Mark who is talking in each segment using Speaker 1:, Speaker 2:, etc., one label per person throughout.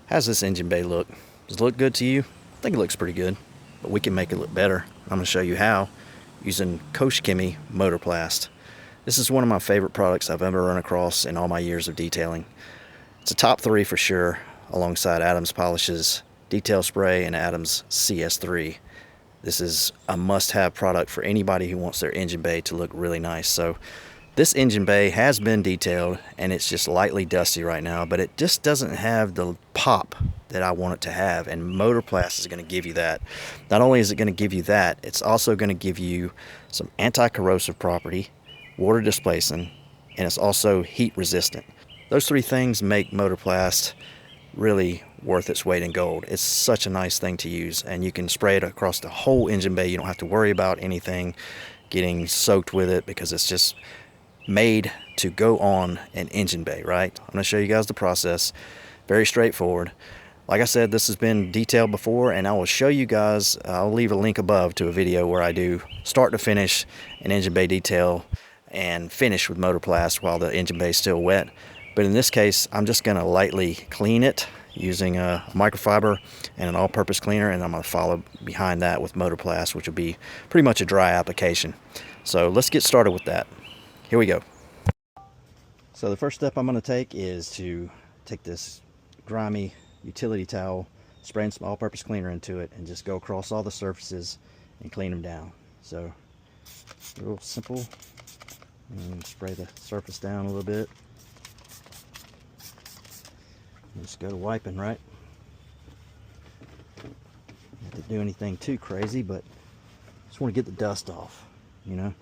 Speaker 1: How's this engine bay look? Does it look good to you? I think it looks pretty good, but we can make it look better. I'm going to show you how using Koche Chemie MotorPlast. This is one of my favorite products I've ever run across in all my years of detailing. It's a top 3 for sure, alongside Adams Polish's Detail Spray and Adams CS3. This is a must-have product for anybody who wants their engine bay to look really nice. So this engine bay has been detailed and it's just lightly dusty right now, but it just doesn't have the pop that I want it to have, and MotorPlast is going to give you that. Not only is it going to give you that, it's also going to give you some anti-corrosive property, water displacing, and it's also heat resistant. Those 3 things make MotorPlast really worth its weight in gold. It's such a nice thing to use, and you can spray it across the whole engine bay. You don't have to worry about anything getting soaked with it because it's just made to go on an engine bay, right? I'm going to show you guys the process. Very straightforward. Like I said, this has been detailed before, and I will show you guys, I'll leave a link above to a video where I do start to finish an engine bay detail and finish with MotorPlast while the engine bay is still wet. But in this case, I'm just going to lightly clean it using a microfiber and an all-purpose cleaner, and I'm going to follow behind that with MotorPlast, which will be pretty much a dry application. So let's get started with that. Here we go. So the first step I'm going to take is to take this grimy utility towel, spray some all-purpose cleaner into it, and just go across all the surfaces and clean them down. So real simple, and spray the surface down a little bit. Just go to wiping, right? Not to do anything too crazy, but just want to get the dust off, you know.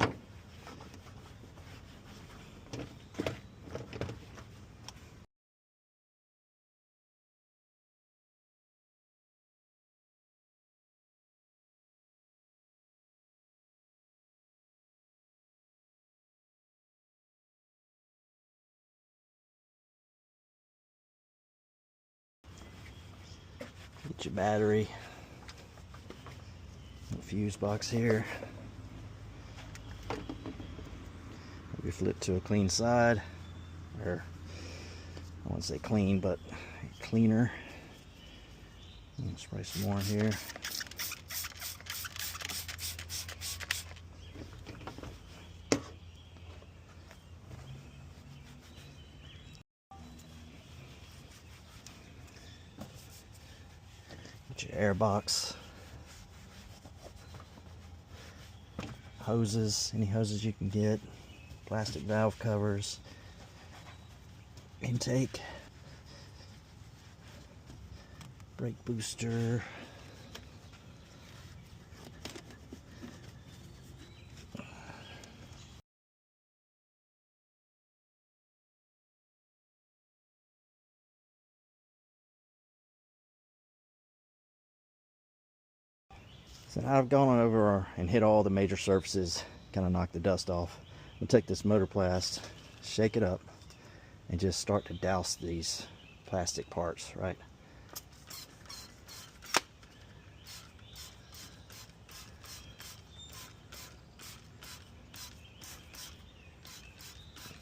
Speaker 1: Get your battery, fuse box here. Maybe flip to a clean side, or I wouldn't say clean, but cleaner. Spray some more in here. Get your air box, hoses, any hoses you can get, plastic valve covers, intake, brake booster, so now I've gone over and hit all the major surfaces, kind of knocked the dust off. I'm going to take this MotorPlast, shake it up, and just start to douse these plastic parts, right?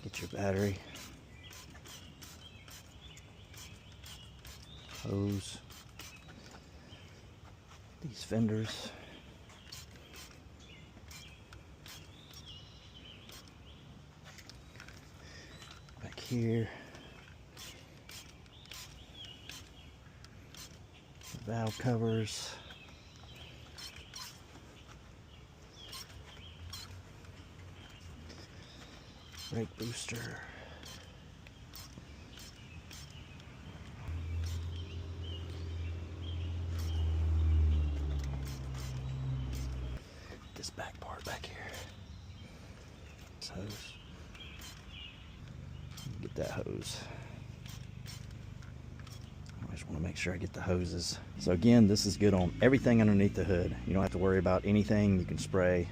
Speaker 1: Get your battery, hose, these fenders, back here, the valve covers, brake booster, this back part back here, this hose, get that hose. I just want to make sure I get the hoses. So again, this is good on everything underneath the hood. You don't have to worry about anything. You can spray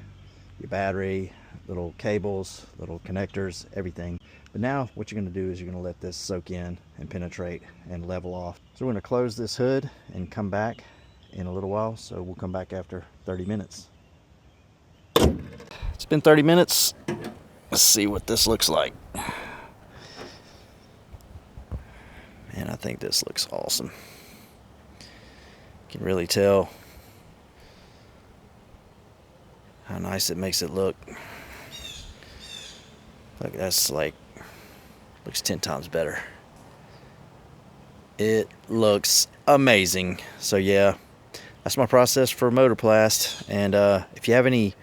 Speaker 1: your battery, little cables, little connectors, everything. But now what you're going to do is you're going to let this soak in and penetrate and level off. So we're going to close this hood and come back in a little while. So we'll come back after 30 minutes. It's been 30 minutes. Let's see what this looks like. And I think this looks awesome. You can really tell how nice it makes it look. Look, that's like, looks 10 times better. It looks amazing. So yeah, that's my process for MotorPlast. And if you have any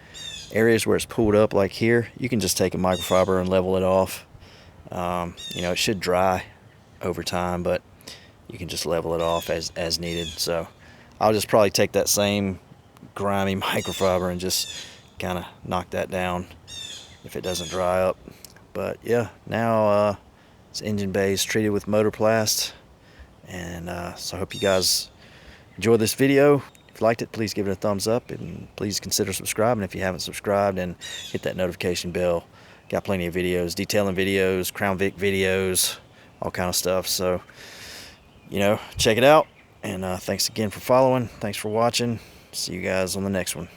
Speaker 1: areas where it's pulled up like here, you can just take a microfiber and level it off. You know, it should dry over time, but you can just level it off as needed. So I'll just probably take that same grimy microfiber and just kind of knock that down if it doesn't dry up. But yeah, now this engine bay is treated with MotorPlast. And so I hope you guys enjoyed this video. If you liked it, please give it a thumbs up, and please consider subscribing if you haven't subscribed, and hit that notification bell. Got plenty of videos, detailing videos, Crown Vic videos, all kind of stuff. So, you know, check it out. And thanks again for following. Thanks for watching. See you guys on the next one.